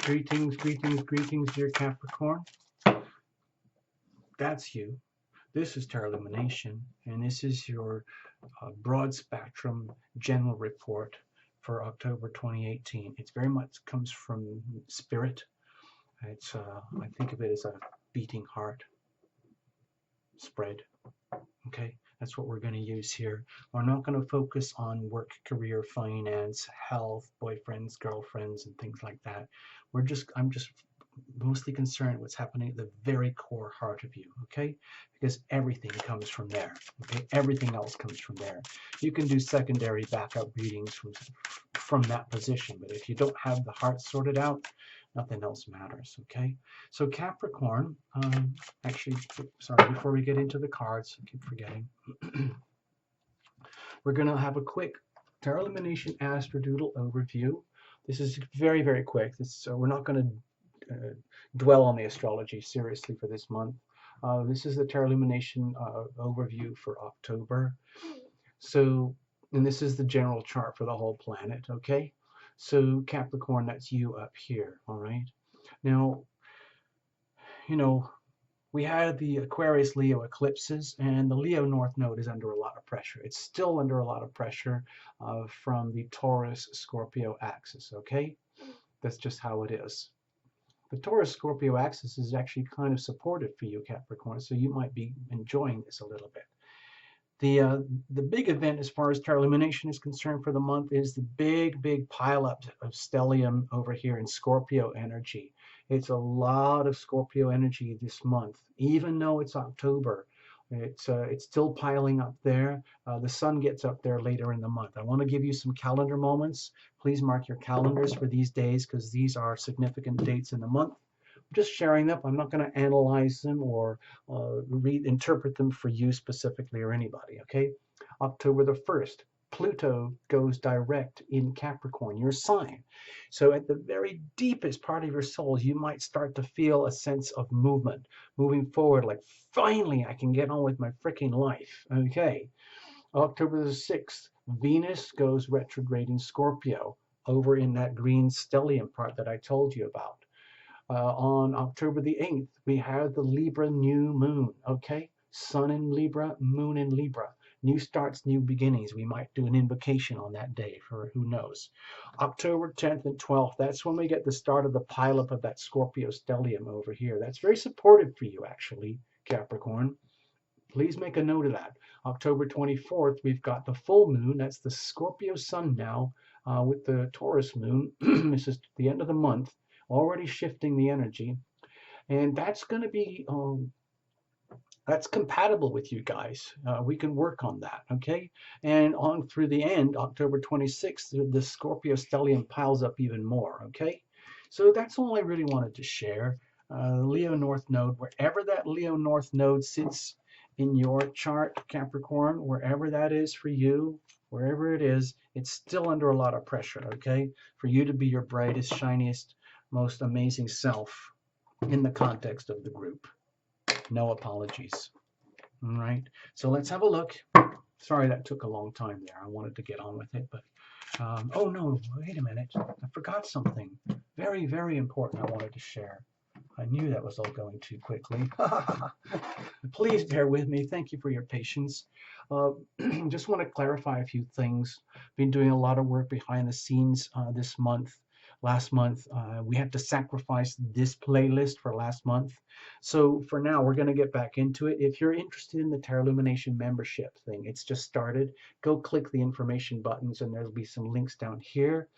Greetings, greetings, greetings, dear Capricorn. That's you. This is Tarot Lumination, and this is your broad spectrum general report for October 2018. It's very much comes from spirit. It's I think of it as a beating heart spread. Okay, that's what we're going to use here. We're not going to focus on work, career, finance, health, boyfriends, girlfriends, and things like that. I'm just mostly concerned with what's happening at the very core heart of you, okay? Because everything comes from there, okay? Everything else comes from there. You can do secondary backup readings from that position, but if you don't have the heart sorted out, nothing else matters, okay? So Capricorn, actually, sorry, before we get into the cards, I keep forgetting. We're going to have a quick Tarot Lumination Astrodoodle overview. This is very, very quick. We're not going to dwell on the astrology seriously for this month. This is the Tarot Lumination overview for October. So, and this is the general chart for the whole planet, okay? So Capricorn, that's you up here, all right? Now, you know, we had the Aquarius Leo eclipses, and the Leo North Node is under a lot of pressure. It's still under a lot of pressure from the Taurus Scorpio axis, okay? That's just how it is. The Taurus-Scorpio axis is actually kind of supportive for you, Capricorn, so you might be enjoying this a little bit. The big event as far as Tarot Lumination is concerned for the month is the big pileup of stellium over here in Scorpio energy. It's a lot of Scorpio energy this month, even though it's October. It's still piling up there. The sun gets up there later in the month. I want to give you some calendar moments. Please mark your calendars for these days because these are significant dates in the month. I'm just sharing them. I'm not going to analyze them or interpret them for you specifically or anybody, okay? October the 1st, Pluto goes direct in Capricorn, your sign. So at the very deepest part of your soul, you might start to feel a sense of movement, moving forward, like finally I can get on with my freaking life, okay? October the 6th, Venus goes retrograde in Scorpio, over in that green stellium part that I told you about. On October the 8th, we have the Libra new moon, okay? Sun in Libra, moon in Libra. New starts, new beginnings. We might do an invocation on that day for who knows. October 10th and 12th, that's when we get the start of the pileup of that Scorpio stellium over here. That's very supportive for you, actually, Capricorn. Please make a note of that. October 24th, we've got the full moon. That's the Scorpio sun now with the Taurus moon. This is the end of the month, already shifting the energy. And that's going to be... that's compatible with you guys. We can work on that, okay? And on through the end, October 26th, the Scorpio stellium piles up even more, okay? So that's all I really wanted to share. Leo North Node, wherever that Leo North Node sits in your chart, Capricorn, wherever that is for you, wherever it is, it's still under a lot of pressure, okay? For you to be your brightest, shiniest, most amazing self in the context of the group. No apologies. All right, so let's have a look. Sorry that took a long time there. I wanted to get on with it, but oh no, wait a minute. I forgot something very, very important I wanted to share. I knew that was all going too quickly. Please bear with me. Thank you for your patience. Just want to clarify a few things. Been doing a lot of work behind the scenes this month. Last month, we had to sacrifice this playlist for last month. So for now, we're going to get back into it. If you're interested in the Tarot Lumination membership thing, it's just started. Go click the information buttons and there'll be some links down here.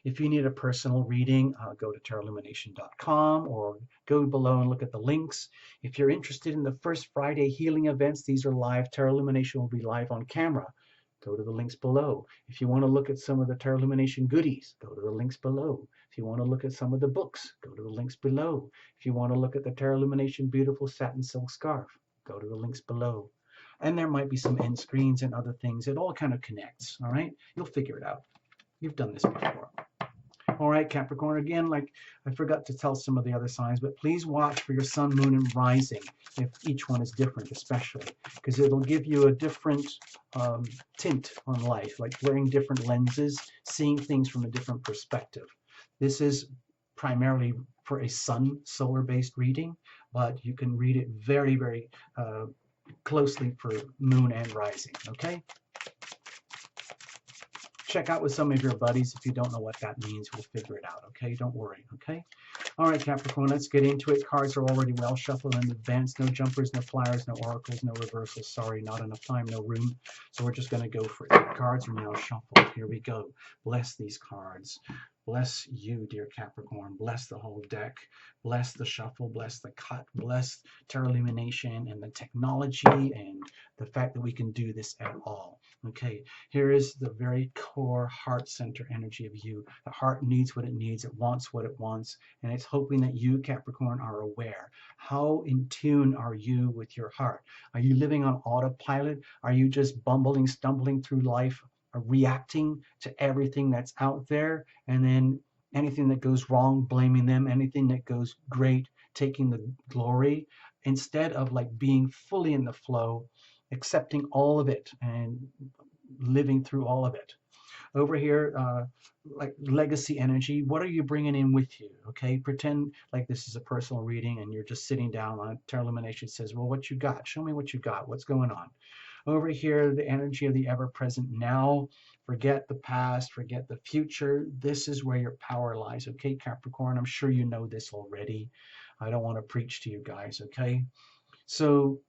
If you need a personal reading, go to tarotlumination.com or go below and look at the links. If you're interested in the first Friday healing events, these are live. Tarot Lumination will be live on camera. Go to the links below. If you want to look at some of the Tarot Lumination goodies, go to the links below. If you want to look at some of the books, go to the links below. If you want to look at the Tarot Lumination beautiful satin silk scarf, go to the links below. And there might be some end screens and other things. It all kind of connects, all right? You'll figure it out. You've done this before. All right, Capricorn, again, like I forgot to tell some of the other signs, but please watch for your sun, moon, and rising if each one is different, especially, because it'll give you a different tint on life, like wearing different lenses, seeing things from a different perspective. This is primarily for a sun solar-based reading, but you can read it very, very closely for moon and rising, okay? Check out with some of your buddies. If you don't know what that means, we'll figure it out, okay? Don't worry, okay? All right, Capricorn, let's get into it. Cards are already well shuffled in advance. No jumpers, no flyers, no oracles, no reversals. Sorry, not enough time, no room. So we're just going to go for it. Cards are now shuffled. Here we go. Bless these cards. Bless you, dear Capricorn. Bless the whole deck. Bless the shuffle. Bless the cut. Bless Tarot Lumination and the technology and the fact that we can do this at all. Okay, here is the very core heart center energy of you. The heart needs what it needs. It wants what it wants. And it's hoping that you, Capricorn, are aware. How in tune are you with your heart? Are you living on autopilot? Are you just bumbling, stumbling through life, reacting to everything that's out there, and then anything that goes wrong, blaming them, anything that goes great, taking the glory, instead of like being fully in the flow, accepting all of it and living through all of it? Over here, like legacy energy, what are you bringing in with you? Okay, pretend like this is a personal reading and you're just sitting down on Tarot Illumination. Says, well, what you got? Show me what you got. What's going on? Over here, the energy of the ever-present now. Forget the past, forget the future. This is where your power lies, okay, Capricorn? I'm sure you know this already. I don't want to preach to you guys, okay? So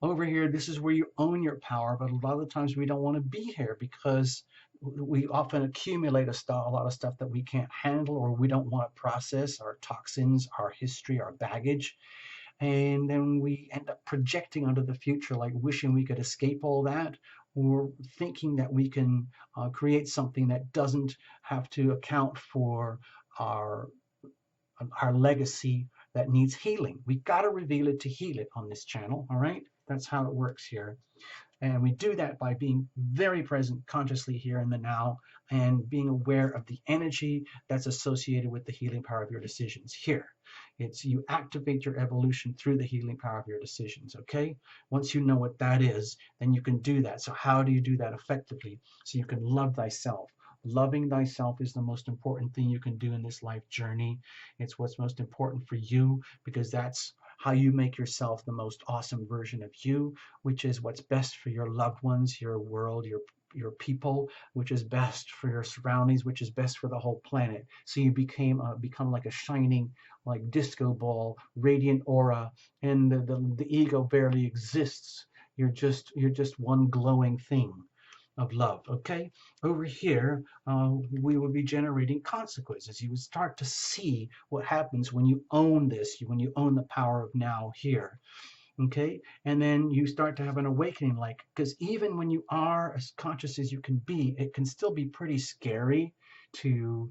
over here, this is where you own your power, but a lot of the times we don't want to be here because we often accumulate a lot of stuff that we can't handle or we don't want to process, our toxins, our history, our baggage. And then we end up projecting onto the future, like wishing we could escape all that, or thinking that we can create something that doesn't have to account for our legacy that needs healing. We got to reveal it to heal it on this channel, all right? That's how it works here. And we do that by being very present consciously here in the now and being aware of the energy that's associated with the healing power of your decisions here. It's you activate your evolution through the healing power of your decisions, okay? Once you know what that is, then you can do that. So how do you do that effectively? So you can love thyself. Loving thyself is the most important thing you can do in this life journey. It's what's most important for you because that's how you make yourself the most awesome version of you, which is what's best for your loved ones, your world, your people, which is best for your surroundings, which is best for the whole planet. So you become like a shining, like disco ball, radiant aura, and the ego barely exists. You're just one glowing thing of love, okay? Over here, we will be generating consequences. You would start to see what happens when you own this, when you own the power of now here, okay? And then you start to have an awakening, like, because even when you are as conscious as you can be, it can still be pretty scary to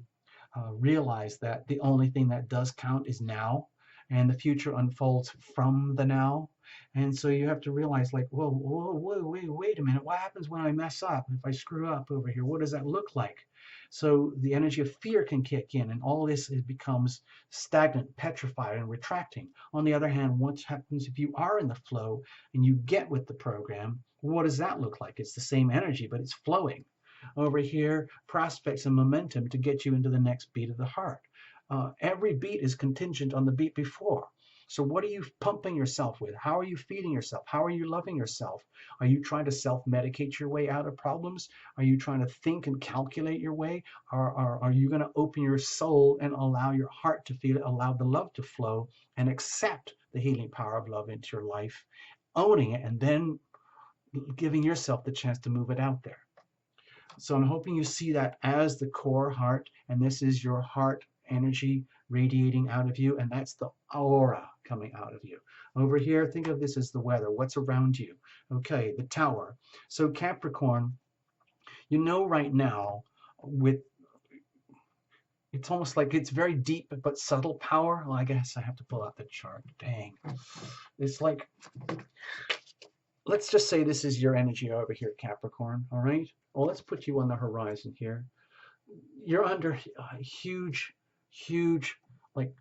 realize that the only thing that does count is now, and the future unfolds from the now. And so you have to realize, like, wait a minute, what happens when I mess up? If I screw up over here, what does that look like? So the energy of fear can kick in, and all this becomes stagnant, petrified, and retracting. On the other hand, what happens if you are in the flow and you get with the program? What does that look like? It's the same energy, but it's flowing. Over here, prospects and momentum to get you into the next beat of the heart. Every beat is contingent on the beat before. So what are you pumping yourself with? How are you feeding yourself? How are you loving yourself? Are you trying to self-medicate your way out of problems? Are you trying to think and calculate your way? Or are you going to open your soul and allow your heart to feel it, allow the love to flow, and accept the healing power of love into your life, owning it, and then giving yourself the chance to move it out there? So I'm hoping you see that as the core heart, and this is your heart energy radiating out of you, and that's the aura coming out of you. Over here, think of this as the weather, what's around you. Okay, the tower. So Capricorn, you know right now, with it's almost like it's very deep but subtle power. Well, I guess I have to pull out the chart. Dang. It's like, let's just say this is your energy over here, Capricorn, all right? Well, let's put you on the horizon here. You're under a huge, like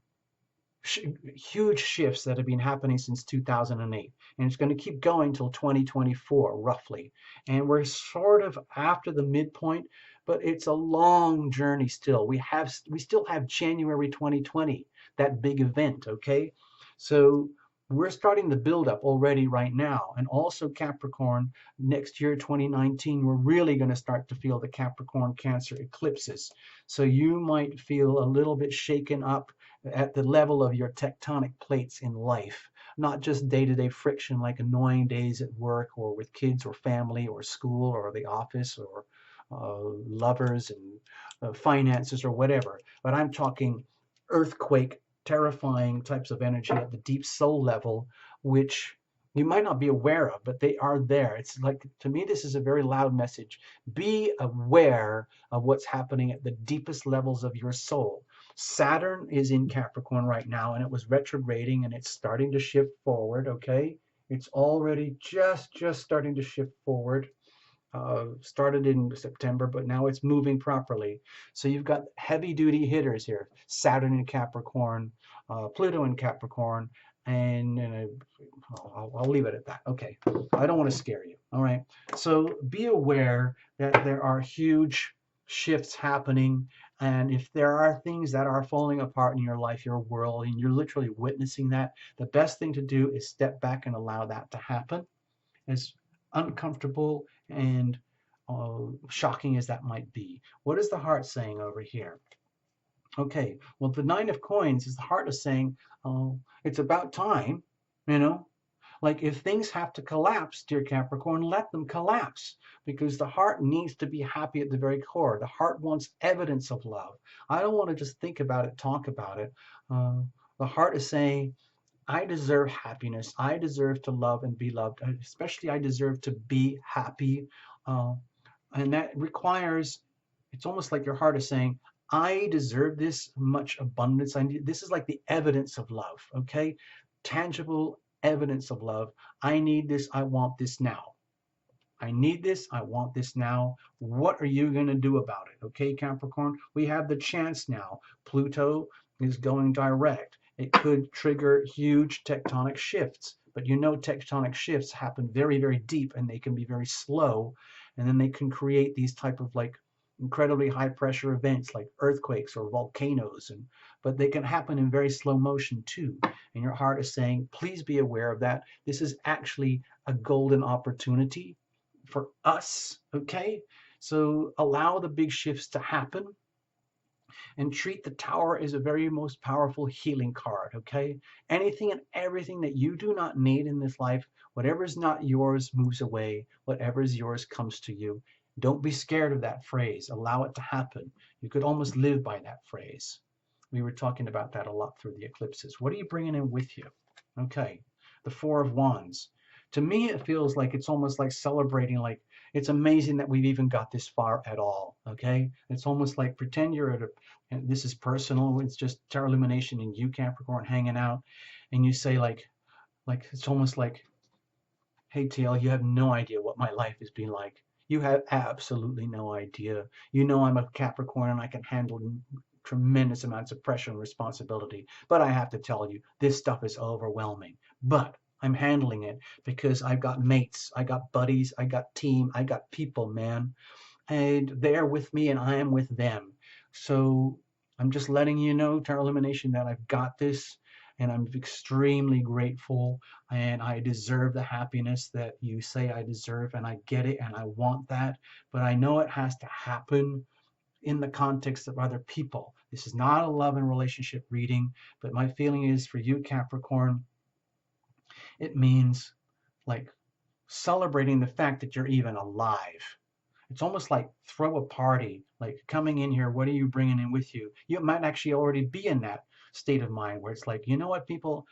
huge shifts that have been happening since 2008, and it's going to keep going till 2024 roughly, and we're sort of after the midpoint, but it's a long journey still. We still have January 2020, that big event. Okay, so we're starting the build up already right now. And also Capricorn, next year 2019, we're really going to start to feel the Capricorn Cancer eclipses. So you might feel a little bit shaken up at the level of your tectonic plates in life, not just day-to-day friction like annoying days at work or with kids or family or school or the office or lovers and finances or whatever. But I'm talking earthquake, terrifying types of energy at the deep soul level, which you might not be aware of, but they are there. It's like, to me, this is a very loud message. Be aware of what's happening at the deepest levels of your soul. Saturn is in Capricorn right now, and it was retrograding, and it's starting to shift forward. Okay, it's already just starting to shift forward. Started in September, but now it's moving properly. So you've got heavy duty hitters here: Saturn in Capricorn, Pluto in Capricorn, and I'll leave it at that. Okay, I don't want to scare you. All right, so be aware that there are huge shifts happening, and if there are things that are falling apart in your life, your world, and you're literally witnessing that, the best thing to do is step back and allow that to happen. As uncomfortable and shocking as that might be. What is the heart saying over here? Okay, well, the Nine of Coins is the heart is saying, oh, it's about time, you know? Like, if things have to collapse, dear Capricorn, let them collapse, because the heart needs to be happy at the very core. The heart wants evidence of love. I don't want to just think about it, talk about it. The heart is saying, I deserve happiness. I deserve to love and be loved. Especially, I deserve to be happy. Uh, and that requires, it's almost like your heart is saying, I deserve this much abundance. This is like the evidence of love, okay? Tangible evidence of love. I need this. I want this now. I need this. I want this now. What are you going to do about it? Okay, Capricorn, we have the chance now. Pluto is going direct. It could trigger huge tectonic shifts, but you know tectonic shifts happen very, very deep, and they can be very slow, and then they can create these type of like incredibly high pressure events like earthquakes or volcanoes, but they can happen in very slow motion too. And your heart is saying, please be aware of that. This is actually a golden opportunity for us, okay? So allow the big shifts to happen, and treat the Tower as a very most powerful healing card, okay? Anything and everything that you do not need in this life, whatever is not yours moves away, whatever is yours comes to you. Don't be scared of that phrase. Allow it to happen. You could almost live by that phrase. We were talking about that a lot through the eclipses. What are you bringing in with you? Okay, the Four of Wands. To me, it feels like it's almost like celebrating, like it's amazing that we've even got this far at all, okay? It's almost like pretend you're at a, and this is personal, it's just Tarot Illumination and you, Capricorn, hanging out, and you say like it's almost like, hey, TL, you have no idea what my life has been like. You have absolutely no idea. You know I'm a Capricorn and I can handle tremendous amounts of pressure and responsibility. But I have to tell you, this stuff is overwhelming. But I'm handling it because I've got mates, I got buddies, I got team, I got people, man. And they're with me and I am with them. So I'm just letting you know, Tarot Illumination, that I've got this, and I'm extremely grateful, and I deserve the happiness that you say I deserve, and I get it and I want that, but I know it has to happen in the context of other people. This is not a love and relationship reading, but my feeling is for you, Capricorn, it means like celebrating the fact that you're even alive. It's almost like throw a party, like coming in here, what are you bringing in with you? You might actually already be in that state of mind where it's like, you know what, people,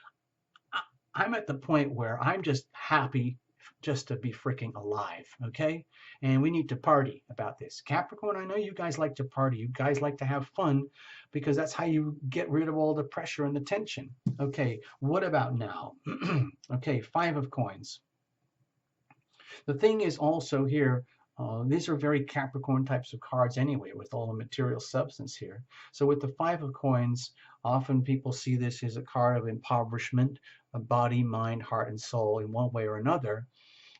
I'm at the point where I'm just happy just to be freaking alive, okay? And we need to party about this. Capricorn, I know you guys like to party. You guys like to have fun because that's how you get rid of all the pressure and the tension. Okay, what about now? Okay, Five of Coins. The thing is also here, These are very Capricorn types of cards anyway, with all the material substance here. So with the Five of Coins, often people see this as a card of impoverishment, of body, mind, heart, and soul in one way or another.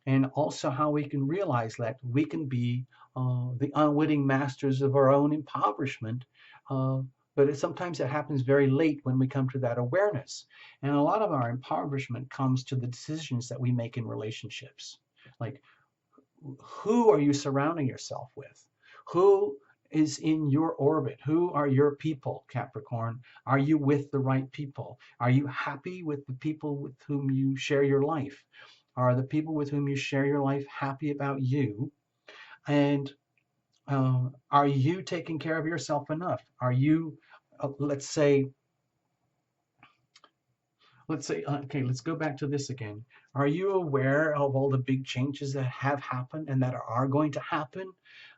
And also how we can realize that we can be the unwitting masters of our own impoverishment. But sometimes it happens very late when we come to that awareness. And a lot of our impoverishment comes to the decisions that we make in relationships. Like, who are you surrounding yourself with? Who is in your orbit? Who are your people, Capricorn? Are you with the right people? Are you happy with the people with whom you share your life? Are the people with whom you share your life happy about you? And are you taking care of yourself enough? Are you, let's say, okay, let's go back to this again. Are you aware of all the big changes that have happened and that are going to happen?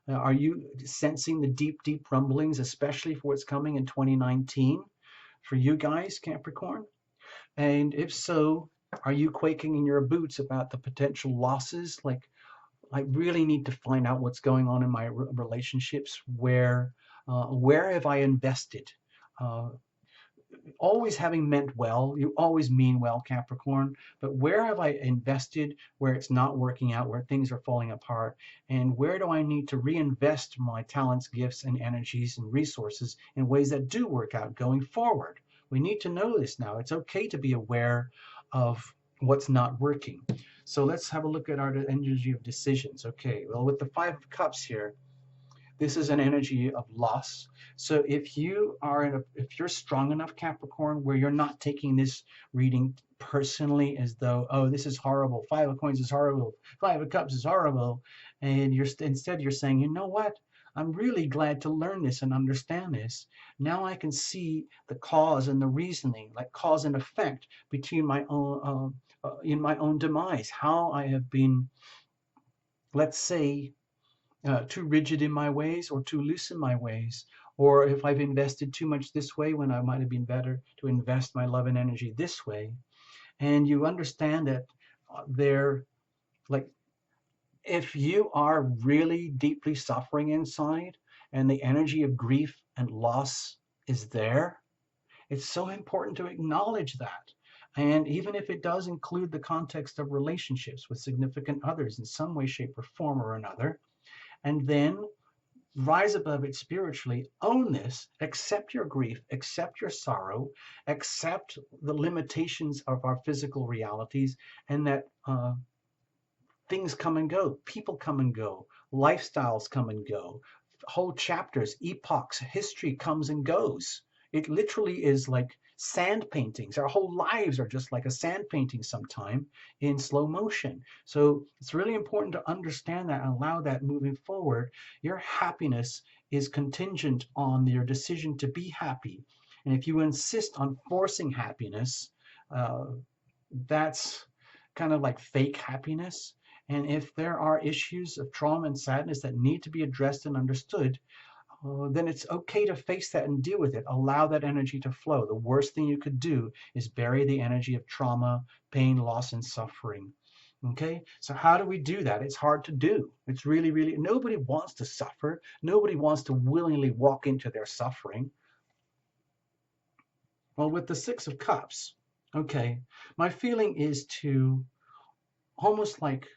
Are you sensing the deep, deep rumblings, especially for what's coming in 2019 for you guys, Capricorn? And if so, are you quaking in your boots about the potential losses? Like, I really need to find out what's going on in my relationships. Where have I invested? Uh, Always having meant well, you always mean well, Capricorn, but where have I invested where it's not working out, where things are falling apart? And where do I need to reinvest my talents, gifts, and energies and resources in ways that do work out going forward? We need to know this now. It's okay to be aware of what's not working. So let's have a look at our energy of decisions. Okay, well, with the Five of Cups here, this is an energy of loss. So if if you're strong enough, Capricorn, where you're not taking this reading personally as though, oh, this is horrible, Five of Coins is horrible, Five of Cups is horrible, and instead you're saying, you know what? I'm really glad to learn this and understand this. Now I can see the cause and the reasoning, like cause and effect between my own in my own demise. How I have been, let's say, too rigid in my ways or too loose in my ways, or if I've invested too much this way when I might have been better to invest my love and energy this way. And you understand that they're like, if you are really deeply suffering inside and the energy of grief and loss is there, it's so important to acknowledge that. And even if it does include the context of relationships with significant others in some way, shape, or form or another, and then rise above it spiritually, own this, accept your grief, accept your sorrow, accept the limitations of our physical realities, and that things come and go, people come and go, lifestyles come and go, whole chapters, epochs, history comes and goes. It literally is like sand paintings. Our whole lives are just like a sand painting sometime in slow motion. So it's really important to understand that and allow that moving forward. Your happiness is contingent on your decision to be happy. And if you insist on forcing happiness, uh, that's kind of like fake happiness. And if there are issues of trauma and sadness that need to be addressed and understood, then it's okay to face that and deal with it. Allow that energy to flow. The worst thing you could do is bury the energy of trauma, pain, loss, and suffering. Okay, so how do we do that? It's hard to do. It's really, really, nobody wants to suffer. Nobody wants to willingly walk into their suffering. Well, with the Six of Cups, okay, my feeling is to almost like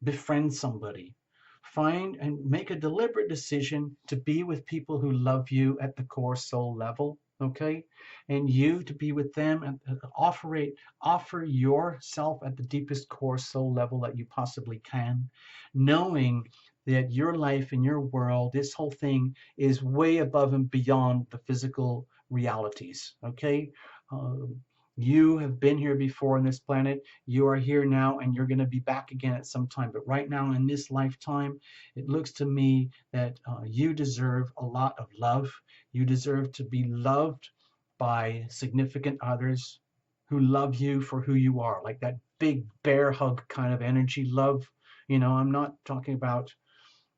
befriend somebody. Find and make a deliberate decision to be with people who love you at the core soul level, okay? And you to be with them and offer yourself at the deepest core soul level that you possibly can, knowing that your life and your world, this whole thing is way above and beyond the physical realities, okay? You have been here before on this planet. You are here now and you're going to be back again at some time. But right now in this lifetime, it looks to me that you deserve a lot of love. You deserve to be loved by significant others who love you for who you are, like that big bear hug kind of energy love. You know, I'm not talking about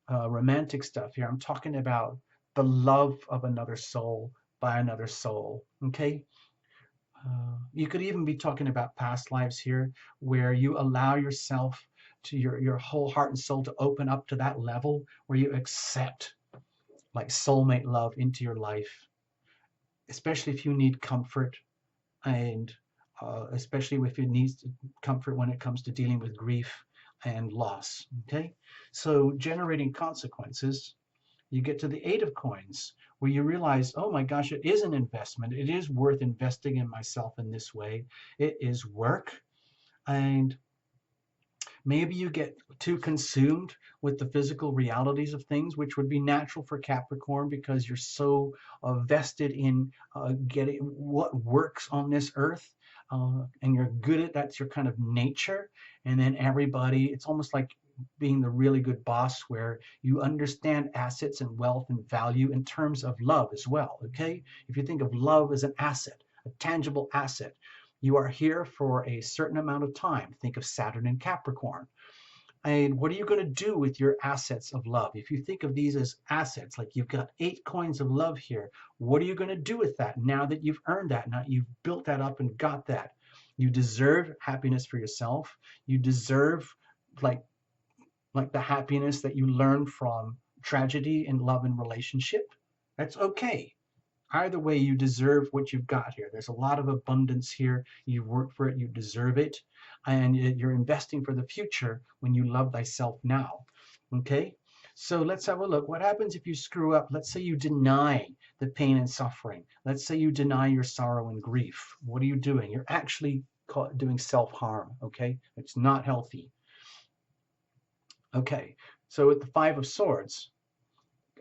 romantic stuff here. I'm talking about the love of another soul by another soul. Okay. You could even be talking about past lives here, where you allow yourself to your whole heart and soul to open up to that level where you accept like soulmate love into your life, especially if you need comfort, and especially if it needs comfort when it comes to dealing with grief and loss. Okay, so generating consequences, you get to the Eight of Coins, where you realize, oh my gosh, it is an investment. It is worth investing in myself in this way. It is work. And maybe you get too consumed with the physical realities of things, which would be natural for Capricorn because you're so vested in getting what works on this earth. And you're good at that's your kind of nature. And then everybody, it's almost like being the really good boss where you understand assets and wealth and value in terms of love as well. Okay. If you think of love as an asset, a tangible asset, you are here for a certain amount of time. Think of Saturn and Capricorn. And what are you going to do with your assets of love? If you think of these as assets, like you've got 8 coins of love here, what are you going to do with that now that you've earned that? Now you've built that up and got that. You deserve happiness for yourself. You deserve like the happiness that you learn from tragedy in love and relationship. That's okay. Either way, you deserve what you've got here. There's a lot of abundance here. You've worked for it, you deserve it, and you're investing for the future when you love thyself now. Okay? So let's have a look. What happens if you screw up? Let's say you deny the pain and suffering. Let's say you deny your sorrow and grief. What are you doing? You're actually doing self-harm. Okay? It's not healthy. Okay, so with the Five of Swords,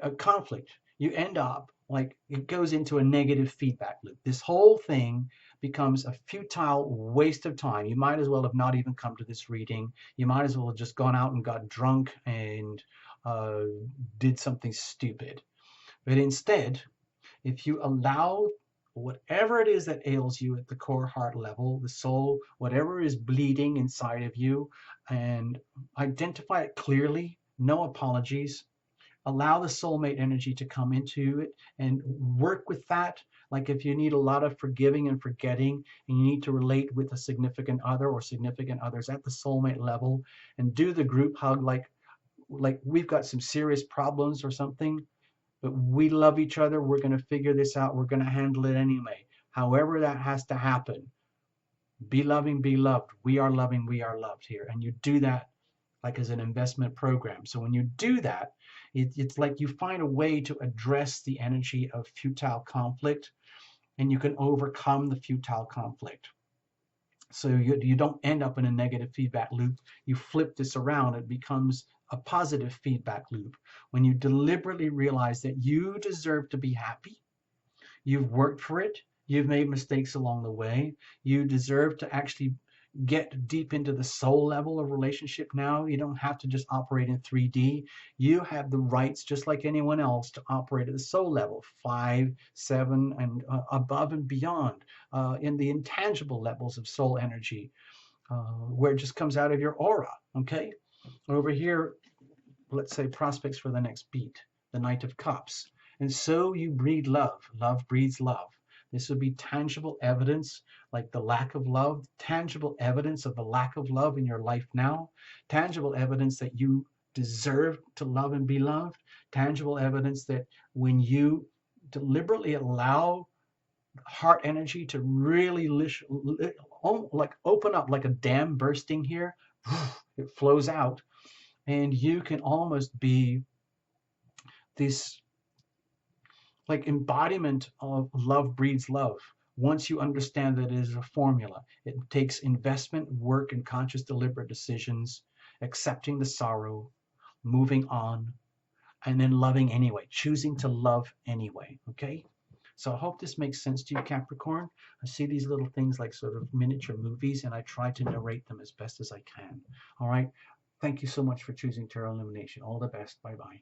a conflict, you end up like it goes into a negative feedback loop. This whole thing becomes a futile waste of time. You might as well have not even come to this reading. You might as well have just gone out and got drunk and did something stupid. But instead, if you allow whatever it is that ails you at the core heart level, the soul, whatever is bleeding inside of you, and identify it clearly, no apologies, allow the soulmate energy to come into it and work with that. Like if you need a lot of forgiving and forgetting and you need to relate with a significant other or significant others at the soulmate level, and do the group hug like we've got some serious problems or something, but we love each other. We're going to figure this out. We're going to handle it anyway. However that has to happen. Be loving, be loved. We are loving, we are loved here. And you do that like as an investment program. So when you do that, it's like you find a way to address the energy of futile conflict, and you can overcome the futile conflict. So you don't end up in a negative feedback loop. You flip this around, it becomes a positive feedback loop. When you deliberately realize that you deserve to be happy, you've worked for it, you've made mistakes along the way, you deserve to actually get deep into the soul level of relationship now. You don't have to just operate in 3D. You have the rights, just like anyone else, to operate at the soul level, 5, 7, and above and beyond, in the intangible levels of soul energy, where it just comes out of your aura. Okay? Over here, let's say prospects for the next beat, the Knight of Cups. And so you breed love. Love breeds love. This would be tangible evidence, like the lack of love, tangible evidence of the lack of love in your life now, tangible evidence that you deserve to love and be loved, tangible evidence that when you deliberately allow heart energy to really like open up like a dam bursting here, it flows out, and you can almost be this like embodiment of love breeds love. Once you understand that it is a formula, it takes investment, work, and conscious, deliberate decisions, accepting the sorrow, moving on, and then loving anyway, choosing to love anyway. Okay? So I hope this makes sense to you, Capricorn. I see these little things like sort of miniature movies, and I try to narrate them as best as I can. All right? Thank you so much for choosing Tarot Illumination. All the best. Bye-bye.